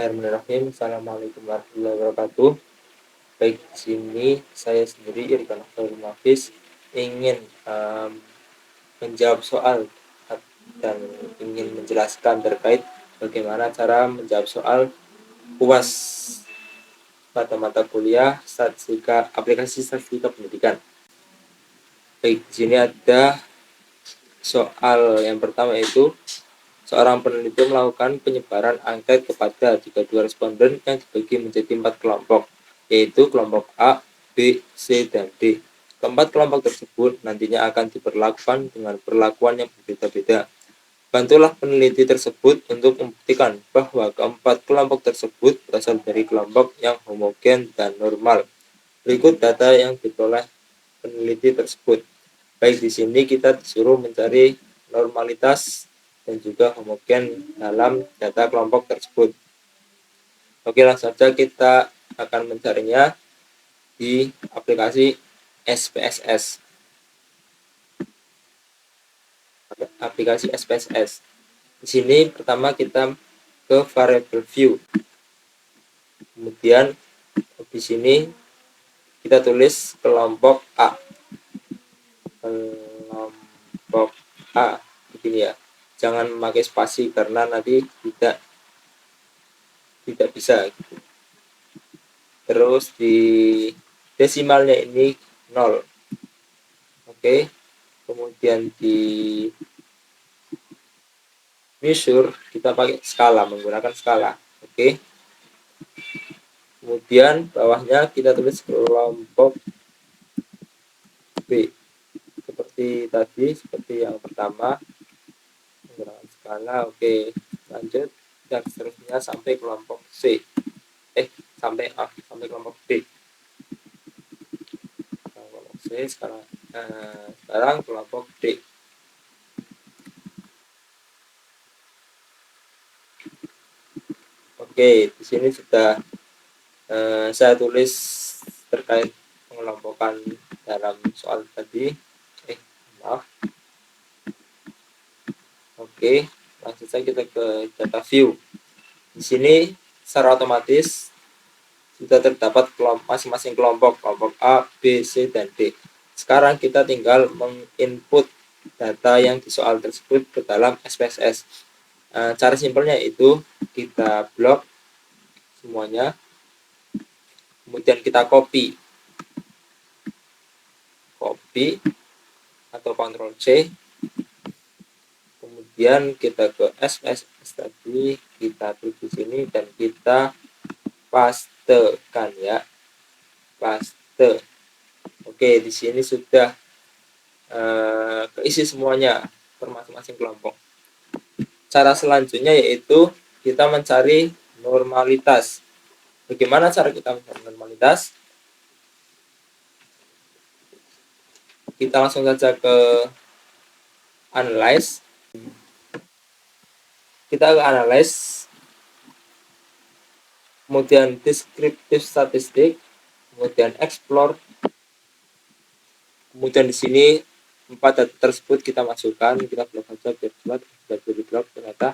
Bismillahirrahmanirrahim. Assalamualaikum warahmatullahi wabarakatuh. Baik, di sini saya sendiri Irfan Akbarul Mafis ingin menjawab soal dan ingin menjelaskan terkait bagaimana cara menjawab soal UAS pada mata kuliah statistika aplikasi statistika pendidikan. Baik, di sini ada soal yang pertama, yaitu seorang peneliti melakukan penyebaran angket kepada 32 responden yang dibagi menjadi 4 kelompok, yaitu kelompok A, B, C, dan D. Keempat kelompok tersebut nantinya akan diperlakukan dengan perlakuan yang berbeda-beda. Bantulah peneliti tersebut untuk membuktikan bahwa keempat kelompok tersebut berasal dari kelompok yang homogen dan normal. Berikut data yang diperoleh peneliti tersebut. Baik, di sini kita disuruh mencari normalitas dan juga homogen dalam data kelompok tersebut. Oke, langsung saja kita akan mencarinya di aplikasi SPSS. Aplikasi SPSS. Di sini pertama kita ke variable view. Kemudian di sini kita tulis kelompok A. Kelompok A begini ya. Jangan memakai spasi karena nanti tidak bisa gitu. Terus di desimalnya ini 0. Oke. Kemudian di measure kita pakai skala, menggunakan skala. Oke. Kemudian bawahnya kita tulis kelompok B. Seperti tadi, seperti yang pertama, menggunakan skala. Oke, lanjut dan seterusnya sampai kelompok C. Sampai kelompok D. Kelompok C sekarang kelompok D. Oke, di sini sudah saya tulis terkait pengelompokan dalam soal tadi. Maaf. Oke, langsung saja kita ke data view. Di sini secara otomatis sudah terdapat masing-masing kelompok A, B, C, dan D. Sekarang kita tinggal menginput data yang di soal tersebut ke dalam SPSS. Cara simpelnya itu kita blok semuanya, kemudian kita copy atau Ctrl C, kemudian kita ke SPSS tadi, kita klik di sini dan kita pastekan ya, paste. Oke, di sini sudah keisi semuanya per masing-masing kelompok. Cara selanjutnya yaitu kita mencari normalitas. Bagaimana cara kita mencari normalitas? Kita langsung saja ke analyze. Kita ke analyze, kemudian descriptive statistik, kemudian explore. Kemudian di sini 4 data tersebut kita masukkan, kita blok saja biar jelas, sudah blok ternyata.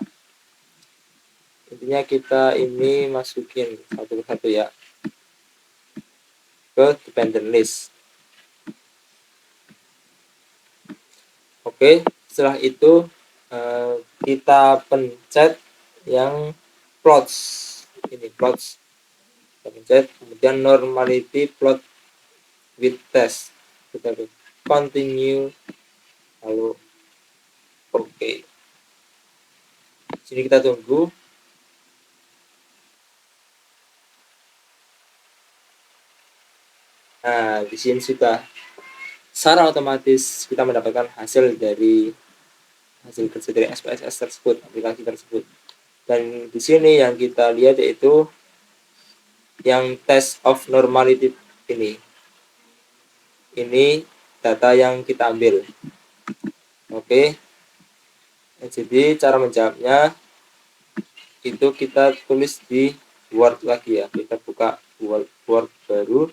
Intinya kita ini masukin satu persatu ya ke dependent list. Oke, setelah itu kita pencet yang plots. Ini plots. Kita pencet, kemudian normality plot with test. Kita continue, lalu oke. Sini kita tunggu. Nah, di sini sudah secara otomatis kita mendapatkan hasil kerja dari SPSS tersebut, aplikasi tersebut. Dan di sini yang kita lihat yaitu yang test of normality ini. Ini data yang kita ambil. Oke. Jadi cara menjawabnya itu kita tulis di Word lagi ya. Kita buka Word baru.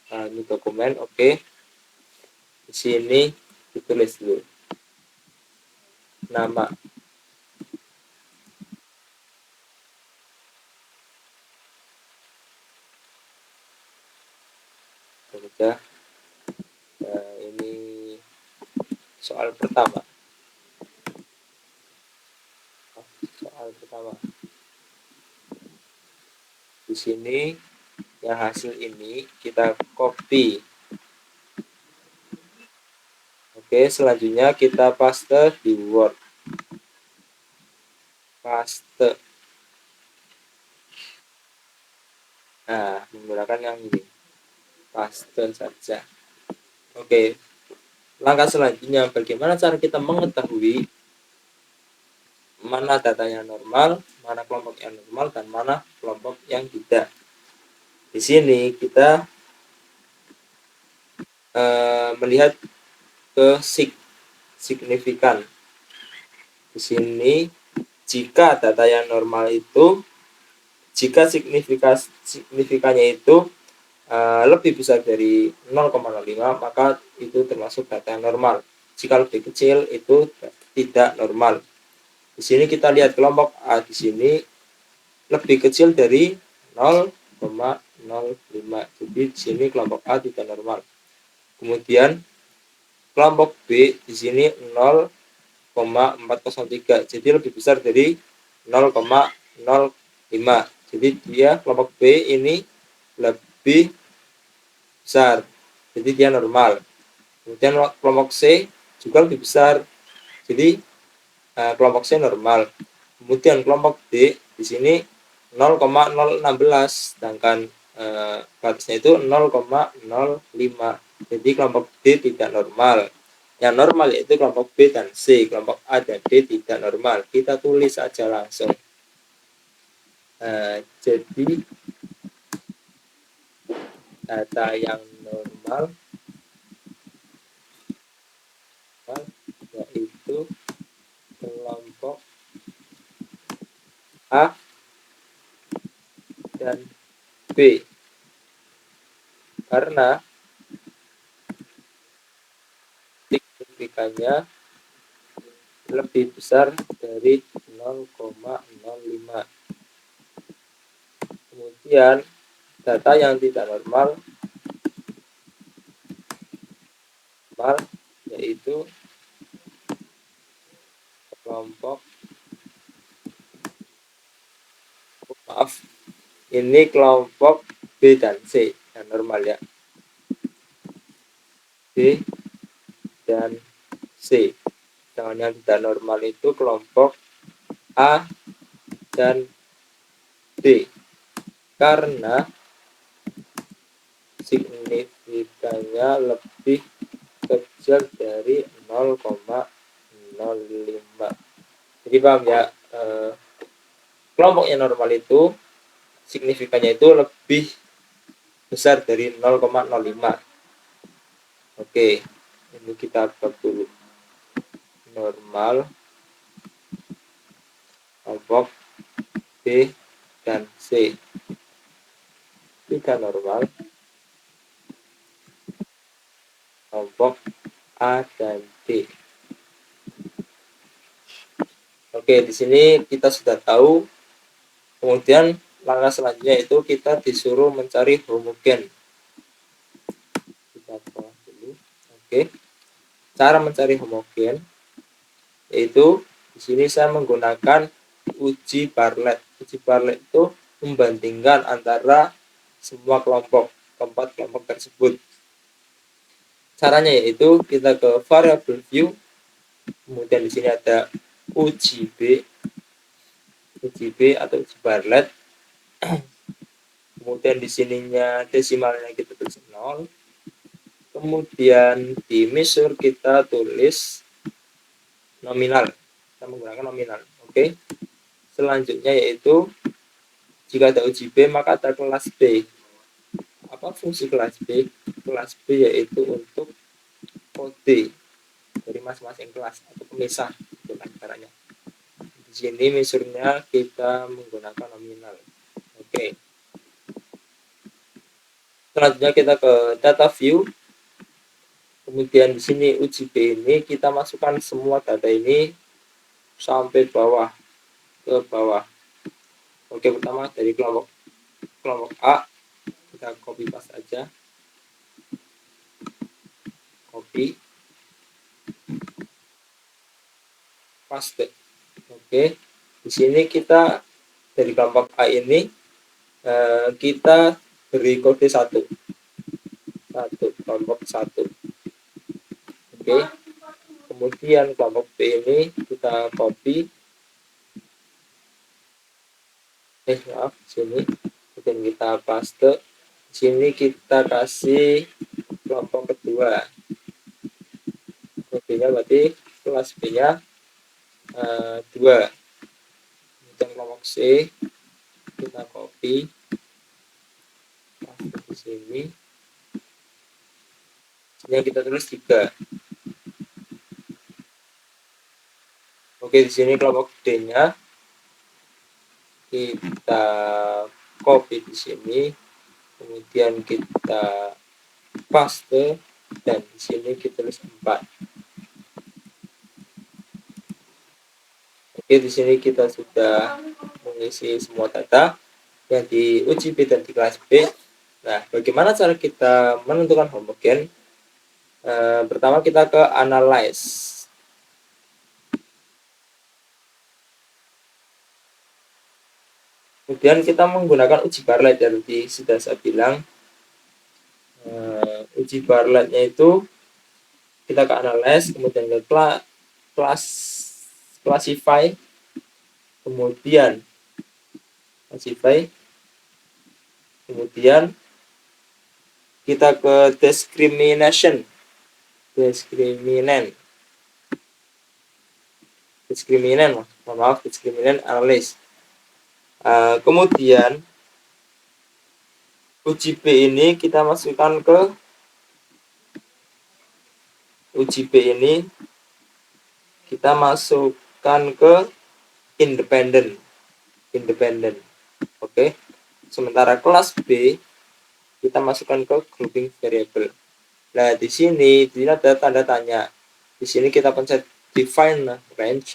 Nah, ini dokumen. Oke. Di sini ditulis dulu nama. saja. Nah, ini soal pertama. Soal pertama. Di sini yang hasil ini kita copy. Oke, selanjutnya kita paste di Word. Paste. Nah, menggunakan yang ini. Paste saja. Oke. Langkah selanjutnya, bagaimana cara kita mengetahui mana data yang normal, mana kelompok yang normal, dan mana kelompok yang tidak. Di sini kita melihat ke signifikan. Di sini jika data yang normal itu, jika signifikannya itu lebih besar dari 0,05, maka itu termasuk data yang normal. Jika lebih kecil itu tidak normal. Di sini kita lihat kelompok A di sini lebih kecil dari 0,05. Jadi di sini kelompok A tidak normal. Kemudian kelompok B di sini 0,403. Jadi lebih besar dari 0,05. Jadi dia kelompok B ini lebih besar. Jadi dia normal. Kemudian kelompok C juga lebih besar. Jadi kelompok C normal. Kemudian kelompok D di sini 0,016, sedangkan batasnya itu 0,05. Jadi kelompok D tidak normal. Yang normal yaitu kelompok B dan C. Kelompok A dan D tidak normal. Kita tulis saja langsung. Jadi data yang normal yaitu kelompok A dan B, karena signifikannya lebih besar dari 0,05. Kemudian data yang tidak normal yaitu kelompok, ini kelompok B dan C yang normal ya. B dan C. Sedangkan yang tidak normal itu kelompok A dan D, karena signifikannya lebih kecil dari 0,05. Jadi paham ya, kelompok yang normal itu signifikannya itu lebih besar dari 0,05. Oke, ini kita buat dulu. Normal kelompok B dan C. Tidak normal kelompok A dan D. Oke, di sini kita sudah tahu. Kemudian langkah selanjutnya itu kita disuruh mencari homogen. Kita buat dulu. Oke. Cara mencari homogen yaitu di sini saya menggunakan uji Bartlett. Uji Bartlett itu membandingkan antara semua keempat kelompok tersebut. Caranya yaitu kita ke variable view, kemudian di sini ada uji B atau uji Bartlett. Kemudian di sininya desimalnya kita tulis 0. Kemudian di measure kita tulis nominal. Kita menggunakan nominal. Oke. Selanjutnya yaitu jika ada uji B maka ada kelas B. Apa fungsi kelas B? Kelas B yaitu untuk kode dari masing-masing kelas atau pemisah itu kan caranya. Di sini measure-nya kita menggunakan nominal. Oke. Selanjutnya kita ke data view. Kemudian di sini uji B ini kita masukkan semua data ini sampai bawah, ke bawah. Oke, pertama dari kelompok A kita copy paste aja. copy, paste. Oke, di sini kita dari kelompok A ini kita beri kode satu kelompok satu. Oke, kemudian kelompok B ini kita copy, sini, kemudian kita paste. Di sini kita kasih kelompok kedua, kodenya berarti kelas B nya 2. Kemudian kelompok C kita copy, paste di sini. Yang kita tulis 3. Oke, di sini kelompok D-nya kita copy di sini, kemudian kita paste, dan di sini kita tulis 4. Oke, di sini kita sudah mengisi semua data yang diuji B dan di kelas B. Nah, bagaimana cara kita menentukan homogen? Pertama kita ke analyze. Kemudian kita menggunakan uji Bartlett, yang sudah saya bilang. Uji Bartlett-nya itu kita ke analyze, kemudian ke classify, kemudian kita ke discriminant analysis. Kemudian uji B ini kita masukkan ke independen. Oke. Sementara kelas B kita masukkan ke grouping variable. Nah, di sini ada tanda tanya. Di sini kita pencet define range,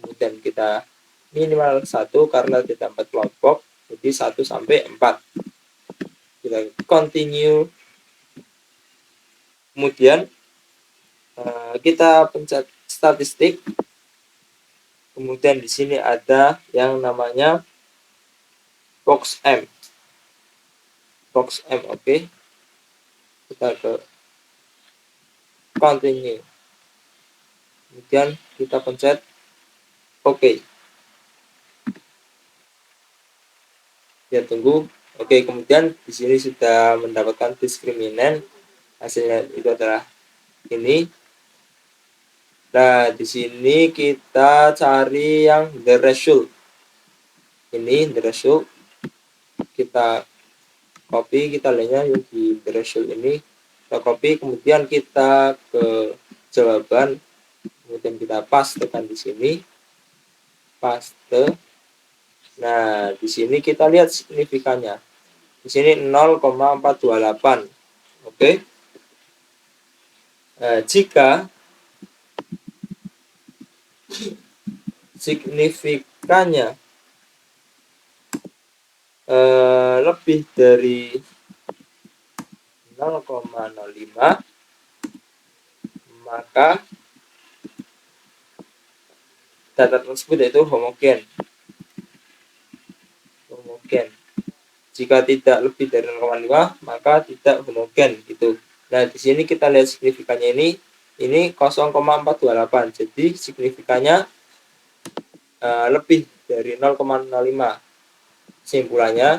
kemudian kita minimal 1 karena tidak 4 kelompok, jadi 1 sampai 4. Kita continue. Kemudian kita pencet statistik. Kemudian di sini ada yang namanya box M. Oke. Kita ke continue. Kemudian kita pencet OK. Ya, tunggu. Oke, kemudian di sini sudah mendapatkan diskriminan. Hasilnya itu adalah ini. Nah, di sini kita cari yang the result. Ini the result. Kita copy, kita lihatnya yang di the result ini. Kita copy, kemudian kita ke jawaban, kemudian kita pastekan di sini. Paste. Nah, di sini kita lihat signifikannya. Di sini 0,428. Oke. Jika signifikannya lebih dari 0,05, maka data tersebut yaitu homogen. Jika tidak lebih dari 0,5, maka tidak homogen gitu. Nah, di sini kita lihat signifikannya ini 0,428. Jadi signifikannya lebih dari 0,05. Kesimpulannya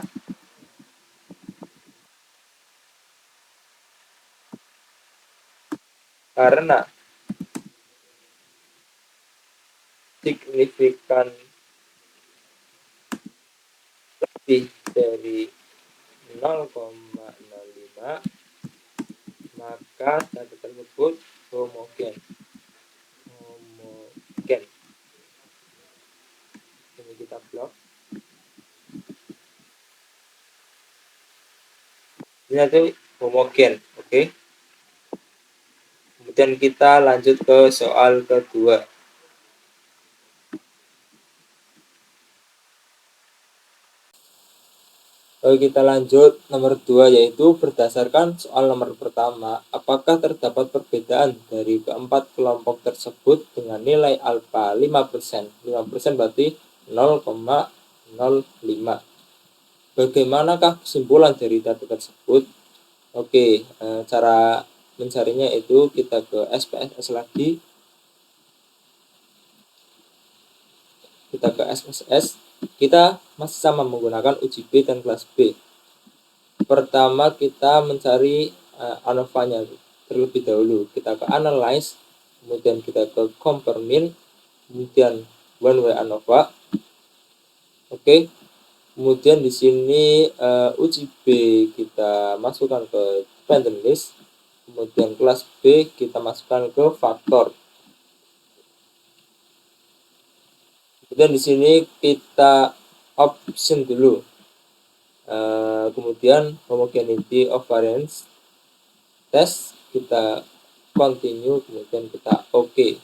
karena signifikan lebih dari 0,05, maka data tersebut homogen. Ini kita blok. Ini nanti homogen, oke. Kemudian kita lanjut ke soal kedua. Kita lanjut nomor 2, yaitu berdasarkan soal nomor pertama, apakah terdapat perbedaan dari keempat kelompok tersebut dengan nilai alfa 5%? 5% berarti 0,05. Bagaimanakah kesimpulan dari data tersebut? Oke, cara mencarinya itu kita ke SPSS lagi. Kita ke SPSS. Kita masih sama menggunakan uji B dan kelas B. Pertama kita mencari ANOVA-nya terlebih dahulu. Kita ke analyze, kemudian kita ke compare mean, kemudian one way ANOVA. Oke. Kemudian di sini uji B kita masukkan ke dependent list. Kemudian kelas B kita masukkan ke faktor. Kemudian di sini kita option dulu. Kemudian homogeneity of variance test kita continue, kemudian kita oke.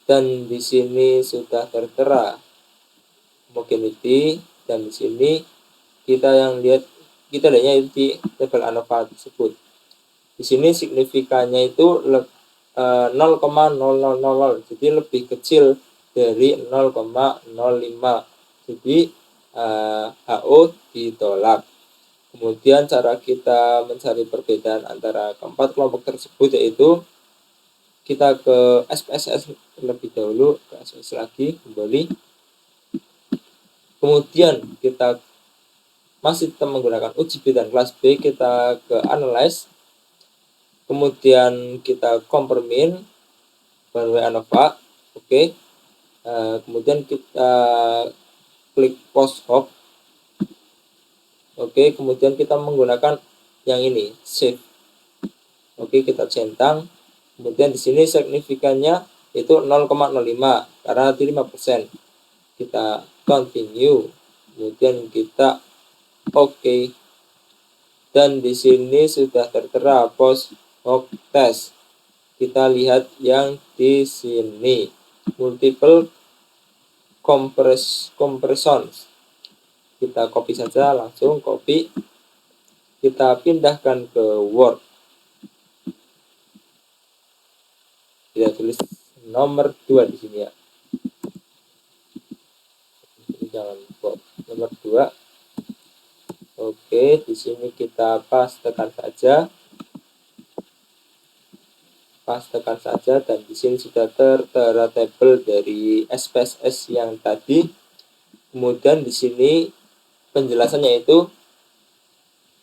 Dan di sini sudah tertera homogeneity, dan di sini kita lihatnya itu di level ANOVA tersebut. Di sini signifikannya itu 0,0000, jadi lebih kecil dari 0,05. Jadi HO ditolak. Kemudian cara kita mencari perbedaan antara keempat kelompok tersebut yaitu kita ke SPSS terlebih dahulu, ke SPSS lagi kembali. Kemudian kita masih tetap menggunakan uji B dan kelas B, kita ke analyze. Kemudian kita compare mean, one way ANOVA. Oke. Kemudian kita klik post hoc. Oke, kemudian kita menggunakan yang ini, save. Oke, kita centang. Kemudian di sini signifikannya itu 0,05 karena di 5%. Kita continue. Kemudian kita oke. Dan di sini sudah tertera post hoc test. Kita lihat yang di sini, multiple compressions. Kita copy saja, langsung copy. Kita pindahkan ke Word. Kita tulis nomor 2 di sini ya. Jangan lupa nomor 2. Oke, di sini kita pastekan saja. Dan di sini sudah tertera tabel dari SPSS yang tadi. Kemudian di sini penjelasannya itu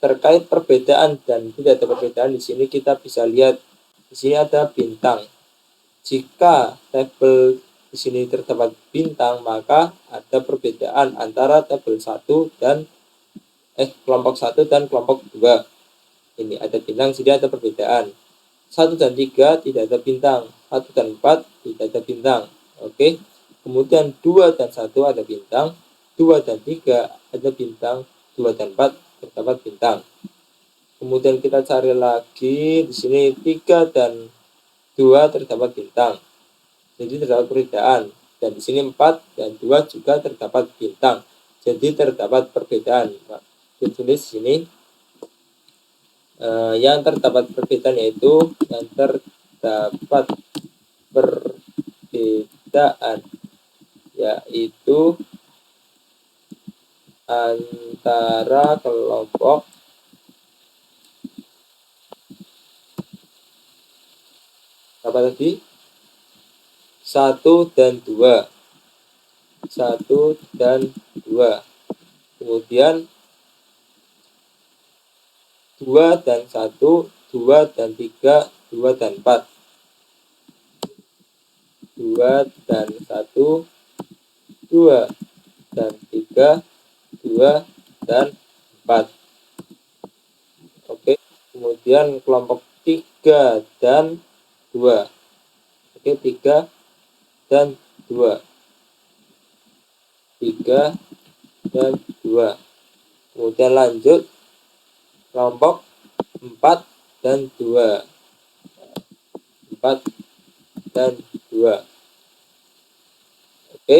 terkait perbedaan dan tidak ada perbedaan. Di sini kita bisa lihat di sini ada bintang. Jika tabel di sini terdapat bintang, maka ada perbedaan antara tabel 1 dan kelompok 1 dan kelompok 2. Ini ada bintang, jadi ada perbedaan. 1 dan 3 tidak ada bintang, 1 dan 4 tidak ada bintang. Oke. Kemudian 2 dan 1 ada bintang, 2 dan 3 ada bintang, 2 dan 4 terdapat bintang. Kemudian kita cari lagi di sini 3 dan 2 terdapat bintang. Jadi terdapat perbedaan. Dan di sini 4 dan 2 juga terdapat bintang. Jadi terdapat perbedaan. Kita tulis sini yang terdapat perbedaan yaitu antara kelompok apa tadi? 1 dan 2. 1 dan 2. Kemudian 2 dan 1, 2 dan 3, 2 dan 4. 2 dan 1, 2 dan 3, 2 dan 4. Oke, kemudian kelompok 3 dan 2. Oke, 3 dan 2. 3 dan 2. Kemudian lanjut kelompok 4 dan 2. 4 dan 2. Oke.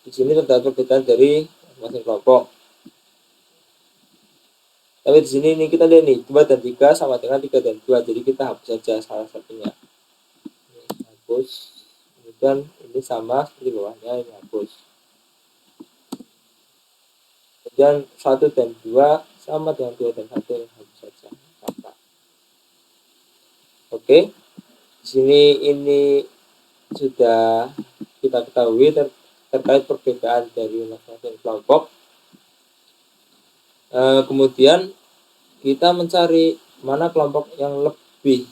Di sini terdapat perbedaan dari masing-masing kelompok. Tapi di sini ini kita lihat nih 2 dan 3 sama dengan 3 dan 2. Jadi kita hapus saja salah satunya. Ini hapus. Kemudian ini sama seperti bawahnya, ini hapus. Kemudian 1 dan 2 sama dengan 2 dan 1, ini hapus saja. Maka. Oke. Di sini ini sudah kita ketahui terkait perbedaan dari masing-masing kelompok. Kemudian kita mencari mana kelompok yang lebih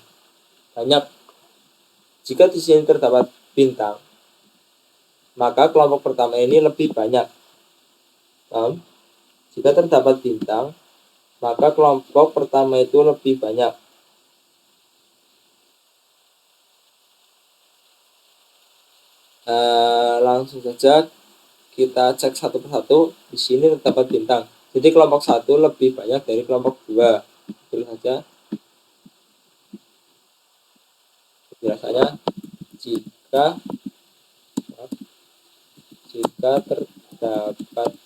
banyak. Jika di sini terdapat bintang, maka kelompok pertama ini lebih banyak. Jika terdapat bintang, maka kelompok pertama itu lebih banyak. Langsung saja kita cek satu persatu. Di sini terdapat bintang. Jadi kelompok 1 lebih banyak dari kelompok 2. Tulis saja. Biasanya jika terdapat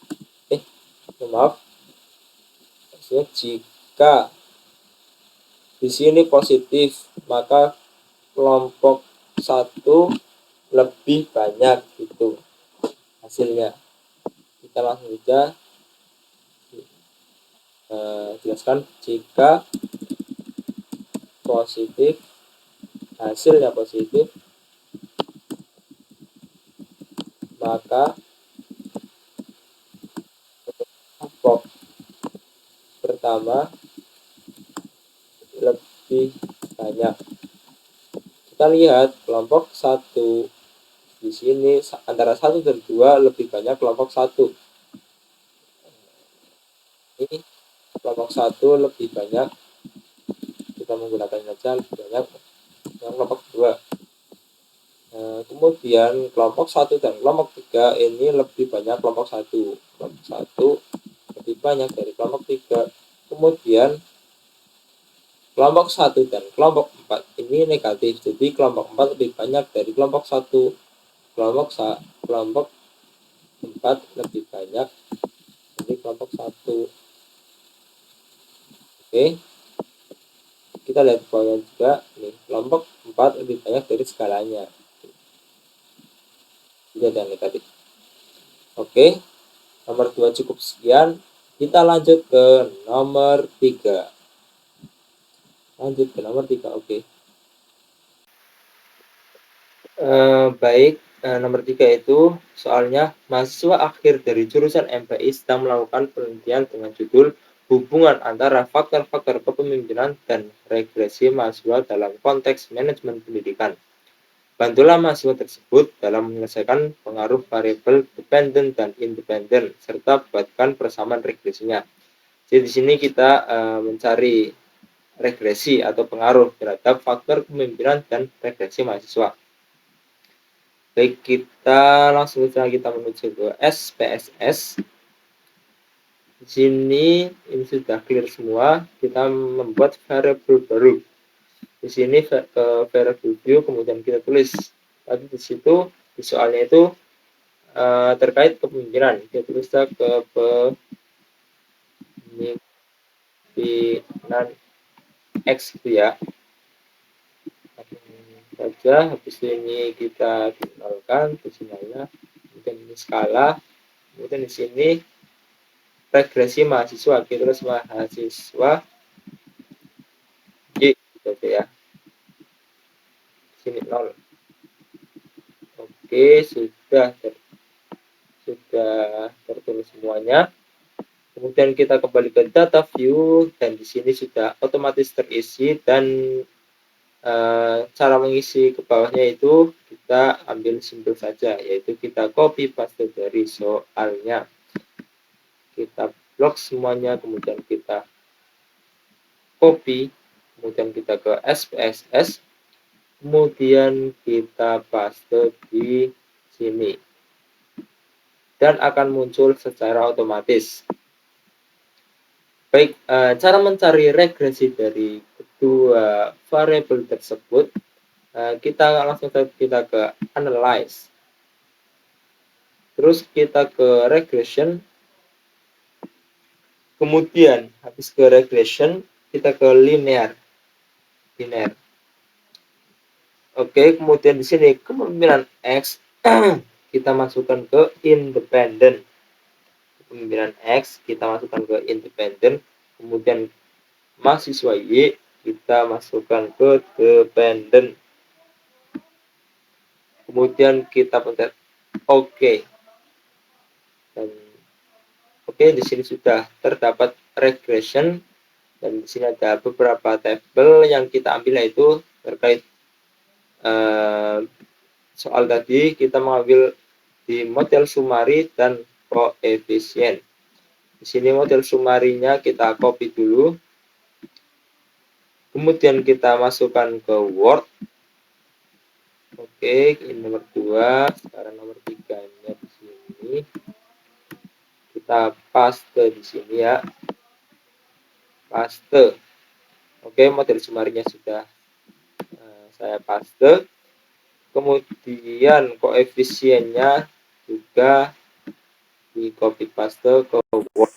jika di sini positif, maka kelompok 1 lebih banyak itu hasilnya. Kita langsung saja jelaskan. Jika positif, hasilnya positif, maka kelompok pertama lebih banyak. Kita lihat kelompok 1 di sini antara 1 dan 2 lebih banyak kelompok 1. Ini kelompok 1 lebih banyak, kita menggunakan saja lebih banyak yang kelompok 2. Kemudian kelompok 1 dan kelompok 3 ini lebih banyak kelompok 1. Kelompok 1 lebih banyak dari kelompok 3. Kemudian kelompok 1 dan kelompok 4 ini negatif. Jadi kelompok 4 lebih banyak dari kelompok 1. Kelompok 4 lebih banyak dari kelompok 1. Oke. Kita lihat bawahnya juga nih, kelompok 4 lebih banyak dari segalanya. Tidak ada negatif. Oke. Nomor 2 cukup sekian. Kita lanjut ke nomor 3. Oke. Baik. Nomor 3 itu soalnya mahasiswa akhir dari jurusan MPI sedang melakukan penelitian dengan judul hubungan antara faktor-faktor kepemimpinan dan regresi mahasiswa dalam konteks manajemen pendidikan. Bantulah mahasiswa tersebut dalam menyelesaikan pengaruh variabel dependen dan independen serta buatkan persamaan regresinya. Jadi di sini kita mencari regresi atau pengaruh terhadap faktor kepemimpinan dan regresi mahasiswa. Baik, kita langsung saja kita menuju ke SPSS. Di sini ini sudah clear semua. Kita membuat variabel baru. Di sini ke variabel view, kemudian kita tulis. Tadi di situ di soalnya itu terkait kepemimpinan. Kita tulis kepemimpinan X itu ya. Saja habis ini kita finalkan sinyalnya, kemudian ini skala, kemudian di sini regresi mahasiswa, kita tulis mahasiswa Y gitu ya, sini 0. Oke, sudah tertulis semuanya. Kemudian kita kembali ke data view dan di sini sudah otomatis terisi dan cara mengisi ke bawahnya itu kita ambil simpel saja, yaitu kita copy paste dari soalnya, kita blok semuanya, kemudian kita copy, kemudian kita ke SPSS, kemudian kita paste di sini dan akan muncul secara otomatis. Baik, cara mencari regresi dari kedua variabel tersebut, kita langsung kita ke analyze, terus kita ke regression, Kemudian habis ke regression kita ke linear. Oke, kemudian di sini kepemimpinan X kita masukkan ke independen. Kepemimpinan X kita masukkan ke independen. Kemudian mahasiswa Y kita masukkan ke dependen. Kemudian kita pencet OK. Dan oke, di sini sudah terdapat regression dan di sini ada beberapa tabel yang kita ambil, yaitu terkait soal tadi kita mengambil di model summary dan koefisien. Di sini model summary-nya kita copy dulu. Kemudian kita masukkan ke Word. Oke, ini nomor 2, sekarang nomor 3-nya di sini. Kita paste di sini ya. Paste. Oke, model summary-nya sudah saya paste. Kemudian koefisiennya juga di copy paste ke Word.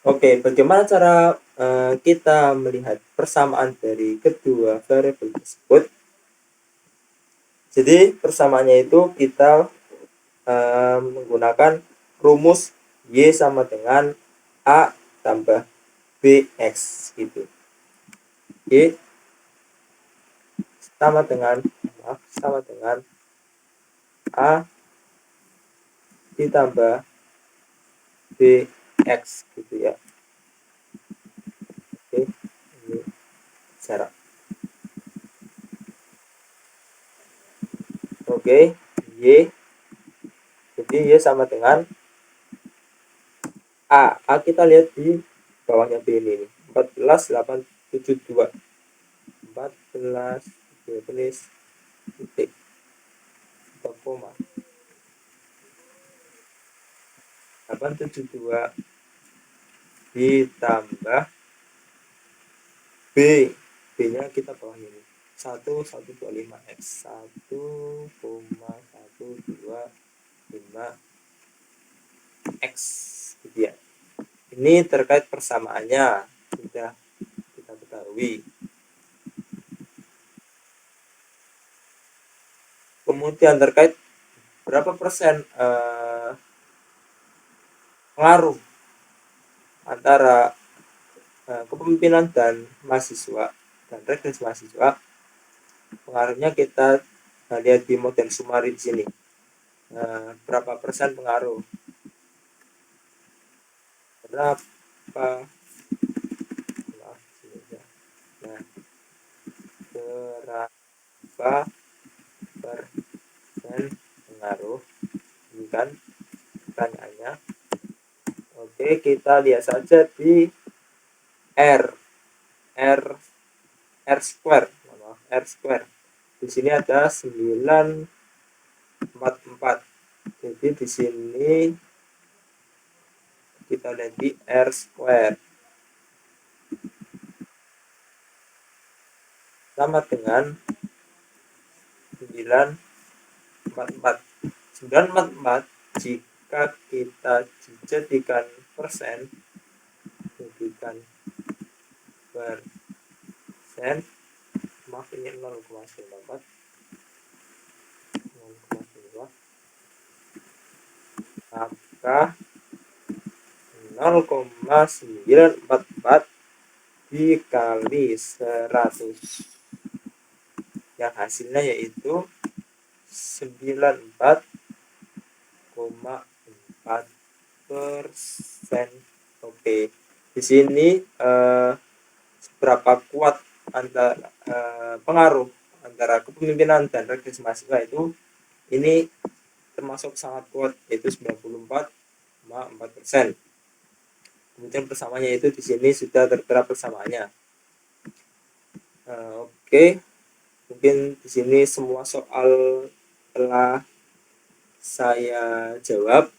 Oke, bagaimana cara kita melihat persamaan dari kedua variabel tersebut? Jadi persamaannya itu kita menggunakan rumus Y sama dengan A tambah BX gitu. Y sama dengan A ditambah BX gitu ya. Oke, ini cara. Oke, Y. Jadi Y sama dengan A. A kita lihat di bawahnya B ini. 14,872. 14 titik koma 872 ditambah B. B-nya kita bawah ini. 1125x 1,125x gitu ya. Ini terkait persamaannya sudah kita ketahui. Kemudian terkait berapa persen pengaruh antara kepemimpinan dan mahasiswa dan regresi mahasiswa, pengaruhnya kita lihat di model summary di sini. Berapa persen pengaruh? Berapa persen pengaruh? Ini kan pertanyaannya. Oke, kita lihat saja di R square. Di sini ada 944. Jadi di sini kita lihat di R square sama dengan 944. 944 jika kita jadikan persen, maaf ini 0,94, maka 0,944 dikali 100, yang hasilnya yaitu 94,4%. Oke, di sini seberapa kuat antara pengaruh antara kepemimpinan dan regresi mahasiswa itu, ini termasuk sangat kuat, yaitu 94,4%. Kemudian persamaannya itu di sini sudah tertera persamaannya. Oke, mungkin di sini semua soal telah saya jawab.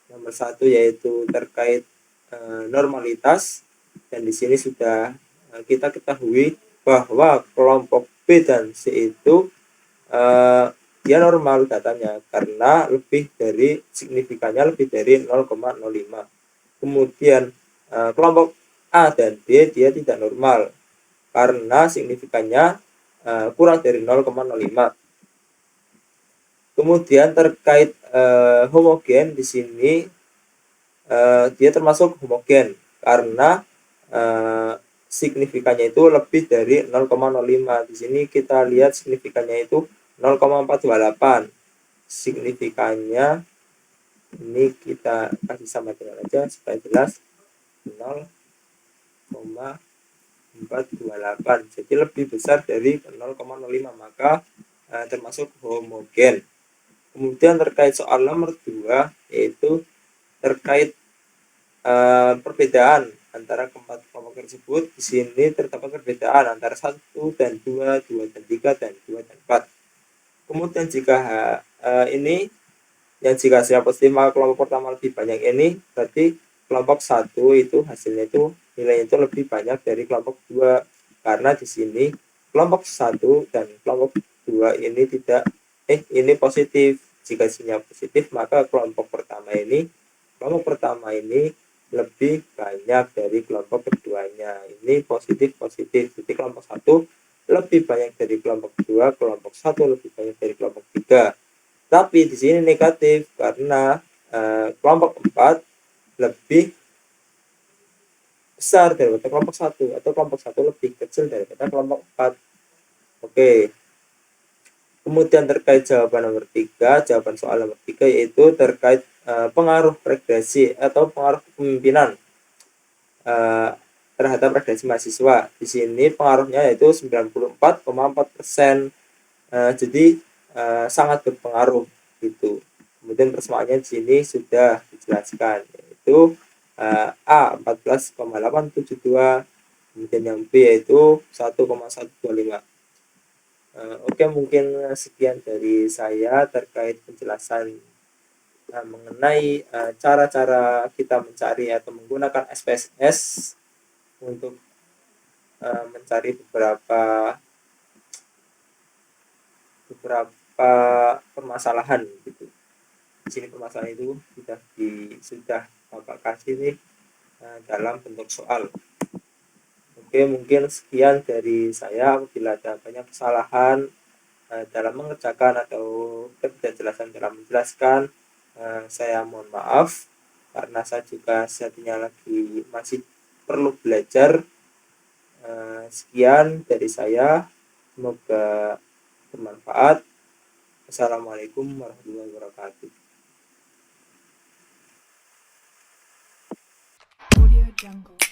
Nomor 1 yaitu terkait normalitas, dan di sini sudah kita ketahui bahwa kelompok B dan C itu dia normal datanya karena signifikannya lebih dari 0,05. Kemudian kelompok A dan B dia tidak normal karena signifikannya kurang dari 0,05. Kemudian terkait homogen di sini dia termasuk homogen karena signifikannya itu lebih dari 0,05. Di sini kita lihat signifikannya itu 0,428. Signifikannya ini kita kasih sama dengan aja supaya jelas, 0,428. Jadi lebih besar dari 0,05, maka termasuk homogen. Kemudian terkait soal nomor 2 yaitu terkait perbedaan antara keempat kelompok tersebut. Di sini terdapat perbedaan antara 1 dan 2, 2 dan 3, dan 2 dan 4. Kemudian jika ini jika hasilnya positif, maka kelompok pertama lebih banyak. Ini berarti kelompok 1 itu hasilnya itu nilainya itu lebih banyak dari kelompok 2, karena di sini kelompok 1 dan kelompok 2 ini ini positif. Jika hasilnya positif, maka kelompok pertama ini lebih banyak dari kelompok keduanya. Ini positif. Jadi kelompok 1 lebih banyak dari kelompok 2, kelompok 1 lebih banyak dari kelompok 3. Tapi di sini negatif karena kelompok 4 lebih besar daripada kelompok 1, atau kelompok 1 lebih kecil daripada kelompok 4. Oke. Kemudian terkait jawaban nomor 3, jawaban soal nomor 3 yaitu terkait pengaruh regresi atau pengaruh kepemimpinan terhadap regresi mahasiswa. Di sini pengaruhnya yaitu 94,4%. Jadi sangat berpengaruh gitu. Kemudian persamaannya di sini sudah dijelaskan, yaitu A 14,872, kemudian yang B yaitu 1,125. Oke, mungkin sekian dari saya terkait penjelasan mengenai cara-cara kita mencari atau menggunakan SPSS untuk mencari beberapa permasalahan gitu. Di sini permasalahan itu sudah Bapak kasih nih dalam bentuk soal. Oke, mungkin sekian dari saya. Apabila ada banyak kesalahan dalam mengerjakan atau ketidakjelasan dalam menjelaskan, saya mohon maaf karena saya juga sejatinya masih perlu belajar. Sekian dari saya, semoga bermanfaat. Assalamualaikum warahmatullahi wabarakatuh. Audio Jungle.